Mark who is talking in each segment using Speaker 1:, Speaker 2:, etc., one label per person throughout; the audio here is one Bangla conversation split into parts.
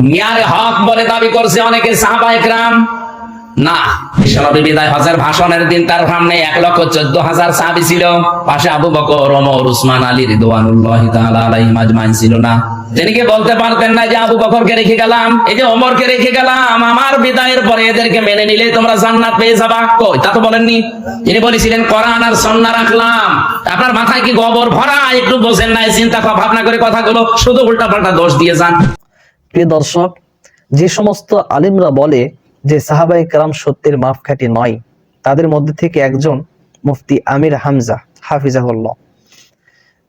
Speaker 1: মিয়ারে হক বলে দাবি করছে অনেকে সাহাবায়ে কেরাম। না, বিশ্বনবী বিদায় হজের ভাষণের দিন তার সামনে 1,14,000 সাহাবী ছিল, পাশে আবু বকর, ওমর, উসমান, আলী রিদওয়ানুল্লাহি তাআলা আলাইহিম আজমাইন ছিল না? তিনি কি বলতে পারতেন না যে আবু বকরকে রেখে গেলাম, এই যে ওমরকে রেখে গেলাম, আমার বিদায়ের পরে এদেরকে মেনে নিলে তোমরা জান্নাত পেয়ে যাবা? কই, তা তো বলেননি। তিনি বলেছিলেন কোরআন আর সুন্নাহ রাখলাম। আপনার মাথায় কি গোবর ভরা? একটু বোঝেন না, চিন্তা ভাবনা করে কথাগুলো, শুধু উল্টাপাল্টা দোষ দিয়ে যান।
Speaker 2: প্রিয় দর্শক, যে সমস্ত আলিমরা বলে যে সাহাবায়ে কেরাম সত্যের মাপকাঠি নয়, তাদের মধ্যে থেকে একজন মুফতি আমির হামজা হাফিজাহুল্লাহ।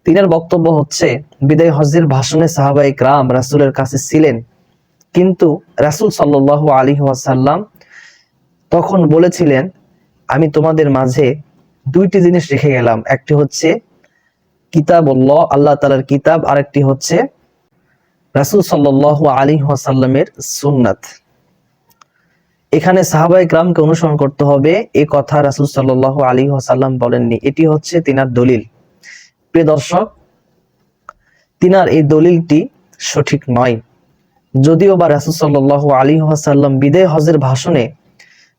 Speaker 2: তিনার বক্তব্য হচ্ছে, বিদায় হজের ভাষণে সাহাবায়ে কেরাম রাসূলের কাছে ছিলেন, কিন্তু রাসূল সাল্লাল্লাহু আলাইহি ওয়াসাল্লাম তখন বলেছিলেন, আমি তোমাদের মাঝে দুইটি জিনিস রেখে গেলাম, একটি হচ্ছে কিতাবুল্লাহ, আল্লাহ তাআলার কিতাব, আরেকটি হচ্ছে রাসূল সাল্লাল্লাহু আলাইহি ওয়াসাল্লামের সুন্নাত। এখানে সাহাবায়ে কেরামকে অনুসরণ করতে হবে, এই কথা রাসূল সাল্লাল্লাহু আলাইহি ওয়াসাল্লাম বলেননি। এটি হচ্ছে তিনার দলিল। প্রিয় দর্শক, তিনার এই দলিলটি সঠিক নয়। যদিও বা রাসূল সাল্লাল্লাহু আলাইহি ওয়াসাল্লাম বিদায় হজের ভাষণে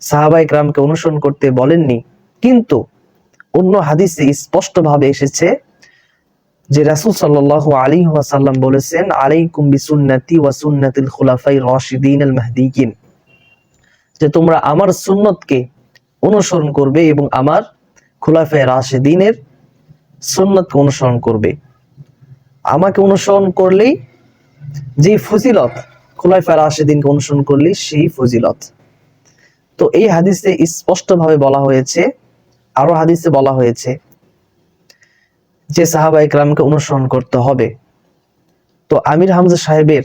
Speaker 2: সাহাবায়ে কেরামকে অনুসরণ করতে বলেননি, কিন্তু অন্য হাদিসে স্পষ্টভাবে এসেছে যে রাসূল সাল্লাল্লাহু আলাইহি ওয়াসাল্লাম বলেছেন, আলাইকুম বিসুন্নতি ওয়া সুন্নাতিল খুলাফায়ে রাশিদিন আল মাহদিয়িন, যে তোমরা আমার সুন্নতকে অনুসরণ করবে এবং আমার খুলাফায়ে রাশিদিনের সুন্নতকে অনুসরণ করবে। আমাকে অনুসরণ করলেই যে ফজিলত, খুলাফায়ে রাশিদিনকে অনুসরণ করলেই সেই ফজিলত। তো এই হাদিসে স্পষ্টভাবে বলা হয়েছে, আরো হাদিসে বলা হয়েছে যে সাহাবায়ে কেরামকে অনুসরণ করতে হবে। তো আমির হামজা সাহেবের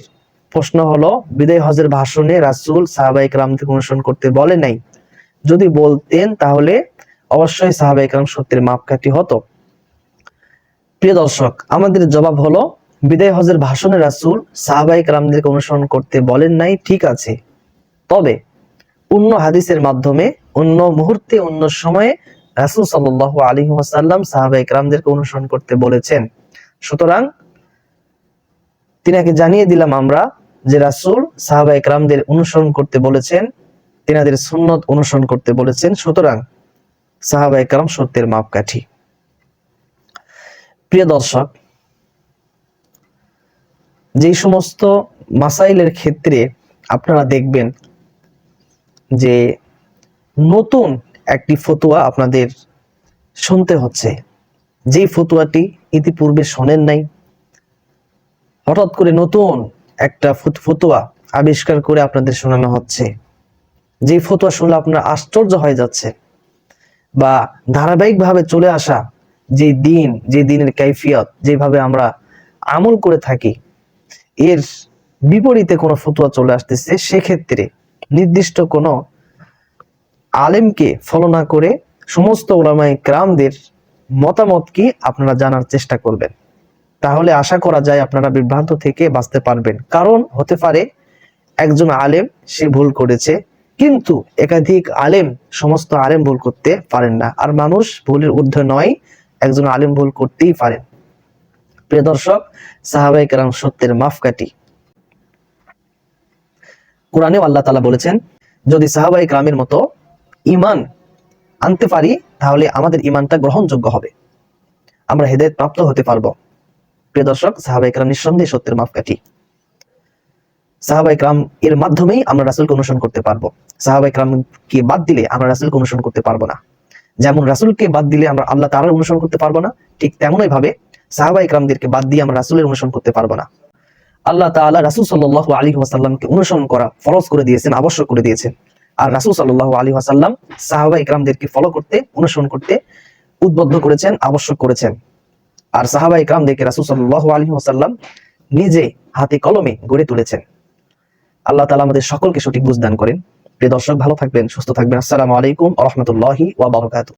Speaker 2: প্রশ্ন হলো, বিদায় হজের ভাষণে রাসূল সাহাবায়ে কেরামকে অনুসরণ করতে বলে নাই, যদি বলতেন তাহলে অবশ্যই সাহাবায়ে কেরাম সত্যের মাপকাঠি হতো। প্রিয় দর্শক, আমাদের জবাব হলো, বিদায় হজের ভাষণে রাসূল সাহাবায়ে কেরামদেরকে অনুসরণ করতে বলেন নাই, ঠিক আছে, তবে অন্য হাদিসের মাধ্যমে অন্য মুহূর্তে অন্য সময়ে রাসূল সাল্লাল্লাহু আলাইহি ওয়াসাল্লাম সাহাবায়ে কেরামদেরকে অনুসরণ করতে বলেছেন। সুতরাং তিনাকে জানিয়ে দিলাম আমরা যে রাসূল সাহাবায়ে কেরামদের অনুসরণ করতে বলেছেন, তিনাদের সুন্নত অনুসরণ করতে বলেছেন। সুতরাং সাহাবায়ে কেরাম সত্যের মাপকাঠি। প্রিয় দর্শক, যে সমস্ত মাসাইলের ক্ষেত্রে আপনারা দেখবেন যে নতুন একটি ফতোয়া আপনাদের শুনতে হচ্ছে, যেই ফতোয়াটি ইতিপূর্বে শোনেন নাই, হঠাৎ করে নতুন একটা ফতোয়া আবিষ্কার করে আপনাদের শোনানো হচ্ছে, যে ফতোয়া শুনলে আপনারা আশ্চর্য হয়ে যাচ্ছে, বা ধারাবাহিকভাবে চলে আসা যে দিন, যে দিনের কাইফিয়ত, যেভাবে আমরা আমল করে থাকি, এর বিপরীতে কোনো ফতোয়া চলে আসতেছে, সেক্ষেত্রে নির্দিষ্ট কোনো আলেমকে ফলো না করে সমস্ত উলামায়ে কেরামদের মতামত কি আপনারা জানার চেষ্টা করবেন। তাহলে আশা করা যায় আপনারা বিভ্রান্ত থেকে বাঁচতে পারবেন। কারণ হতে পারে একজন আলেম সে ভুল করেছে, কিন্তু একাধিক আলেম, সমস্ত আলেম ভুল করতে পারেন না, আর মানুষ ভুলের ঊর্ধ্বে নয়, একজন আলেম ভুল করতেই পারেন। প্রিয় দর্শক, সাহাবায়ে কেরাম সত্যের মাপকাঠি। কোরআনেও আল্লাহ তাআলা বলেছেন, যদি সাহাবায়ে কেরামের মতো ঈমান আনতে পারি তাহলে আমাদের ঈমানটা গ্রহণযোগ্য হবে, আমরা হেদায়েত প্রাপ্ত হতে পারবো। প্রিয় দর্শক, সাহাবায়ে কেরাম নিঃসন্দেহে সত্যের মাপকাঠি। সাহাবায়ে কেরাম এর মাধ্যমেই আমরা রাসূলকে অনুসরণ করতে পারবো। সাহাবায়ে কেরামকে বাদ দিলে আমরা রাসূলকে অনুসরণ করতে পারবো না। যেমন রাসূলকে বাদ দিলে আমরা আল্লাহ তাআলার অনুসরণ করতে পারবো না, ঠিক তেমনই ভাবে সাহাবায়ে কেরামদেরকে বাদ দিয়ে আমরা রাসূলের অনুসরণ করতে পারবো না। আল্লাহ তাআলা রাসূল সাল্লাল্লাহু আলাইহি ওয়াসাল্লামকে অনুসরণ করা ফরজ করে দিয়েছেন, আবশ্যক করে দিয়েছেন। আর রাসূল সাল্লাল্লাহু আলাইহি ওয়াসাল্লাম সাহাবায়ে কেরামদেরকে ফলো করতে, অনুসরণ করতে উদ্বুদ্ধ করেছেন, আবশ্যক করেছেন। আর সাহাবায়ে কেরামদেরকে রাসূল সাল্লাল্লাহু আলাইহি ওয়াসাল্লাম নিজে হাতে কলমে গড়ে তুলেছেন। আল্লাহ তাআলা আমাদের সকলকে সঠিক বুঝ দান করেন। প্রিয় দর্শক, ভালো থাকবেন, সুস্থ থাকবেন। আসসালামু আলাইকুম ওয়া রাহমাতুল্লাহি ওয়া বারাকাতুহু।